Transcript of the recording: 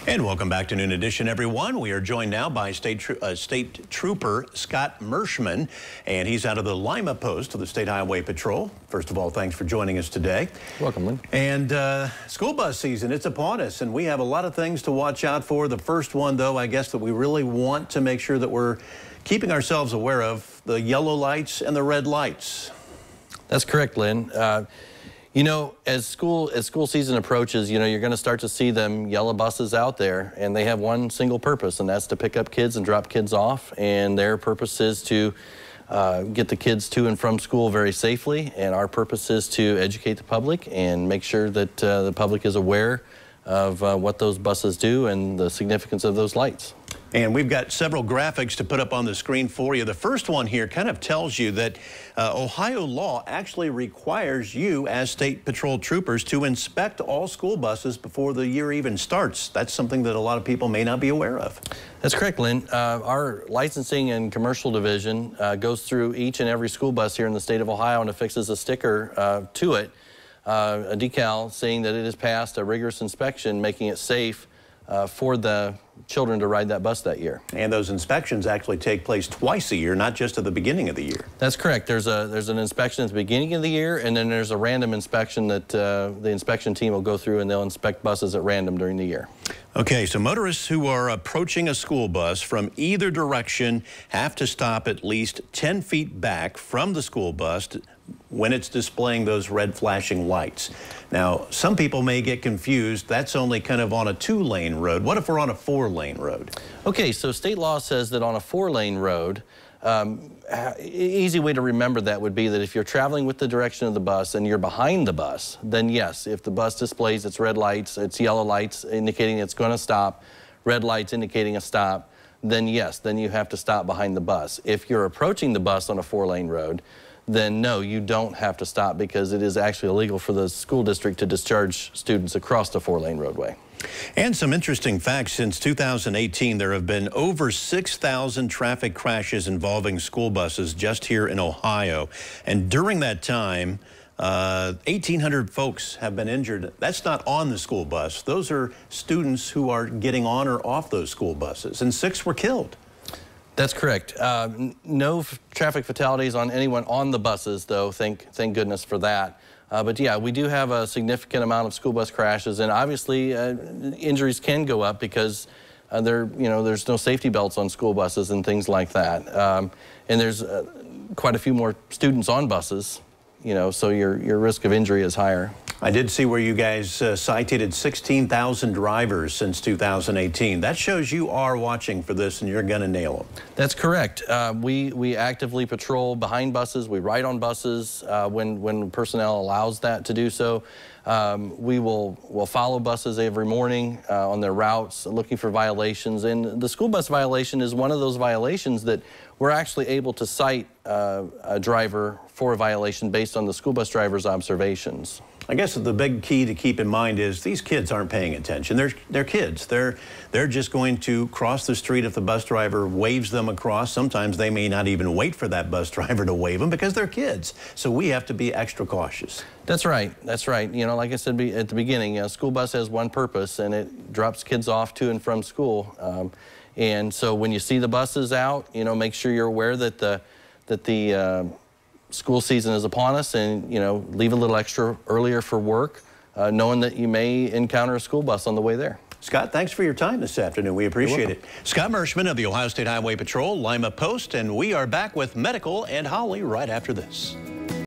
And welcome back to Noon Edition, everyone. We are joined now by State Trooper Scott Mershman, and he's out of the Lima Post of the State Highway Patrol. First of all, thanks for joining us today. Welcome, Lynn. And school bus season, it's upon us, and we have a lot of things to watch out for. The first one, though, I guess that we really want to make sure that we're keeping ourselves aware of the yellow lights and the red lights. That's correct, Lynn. You know, as school season approaches, you're going to start to see them yellow buses out there, and they have one single purpose, and that's to pick up kids and drop kids off. And their purpose is to get the kids to and from school very safely, and our purpose is to educate the public and make sure that the public is aware of what those buses do and the significance of those lights. And we've got several graphics to put up on the screen for you. The first one here kind of tells you that Ohio law actually requires you as State Patrol troopers to inspect all school buses before the year even starts. That's something that a lot of people may not be aware of. That's correct, Lynn. Our licensing and commercial division goes through each and every school bus here in the state of Ohio and affixes a sticker to it, a decal saying that it has passed a rigorous inspection, making it safe for the children to ride that bus that year. And those inspections actually take place twice a year, not just at the beginning of the year. That's correct. There's an inspection at the beginning of the year, and then there's a random inspection that the inspection team will go through, and they'll inspect buses at random during the year. Okay, so motorists who are approaching a school bus from either direction have to stop at least 10 feet back from the school bus when it's displaying those red flashing lights. Now, some people may get confused. That's only kind of on a 2-lane road. What if we're on a 4-lane road? Okay, so state law says that on a 4-lane road, easy way to remember that would be that if you're traveling with the direction of the bus and you're behind the bus, then yes, if the bus displays its red lights, its yellow lights indicating it's going to stop, red lights indicating a stop, then yes, then you have to stop behind the bus. If you're approaching the bus on a 4-lane road, then no, you don't have to stop because it is actually illegal for the school district to discharge students across the 4-lane roadway. And some interesting facts. Since 2018, there have been over 6,000 traffic crashes involving school buses just here in Ohio. And during that time, 1,800 folks have been injured. That's not on the school bus. Those are students who are getting on or off those school buses, and 6 were killed. That's correct. No traffic fatalities on anyone on the buses, though. Thank goodness for that. But yeah, we do have a significant amount of school bus crashes, and obviously injuries can go up because there's no safety belts on school buses and things like that. And there's quite a few more students on buses, so your risk of injury is higher. I did see where you guys cited 16,000 drivers since 2018. That shows you are watching for this and you're going to nail them. That's correct. We actively patrol behind buses. We ride on buses when personnel allows that to do so. We'll follow buses every morning on their routes, looking for violations. And the school bus violation is one of those violations that we're actually able to cite a driver for a violation based on the school bus driver's observations. I guess the big key to keep in mind is these kids aren't paying attention. They're kids. They're just going to cross the street if the bus driver waves them across. Sometimes they may not even wait for that bus driver to wave them because they're kids. So we have to be extra cautious. That's right. That's right. Like I said at the beginning, a school bus has one purpose, and it drops kids off to and from school. And so when you see the buses out, make sure you're aware that the school season is upon us, and leave a little extra earlier for work, knowing that you may encounter a school bus on the way there. Scott, thanks for your time this afternoon. We appreciate it. Scott Mershman of the Ohio State Highway Patrol, Lima Post, and we are back with Medical and Holly right after this.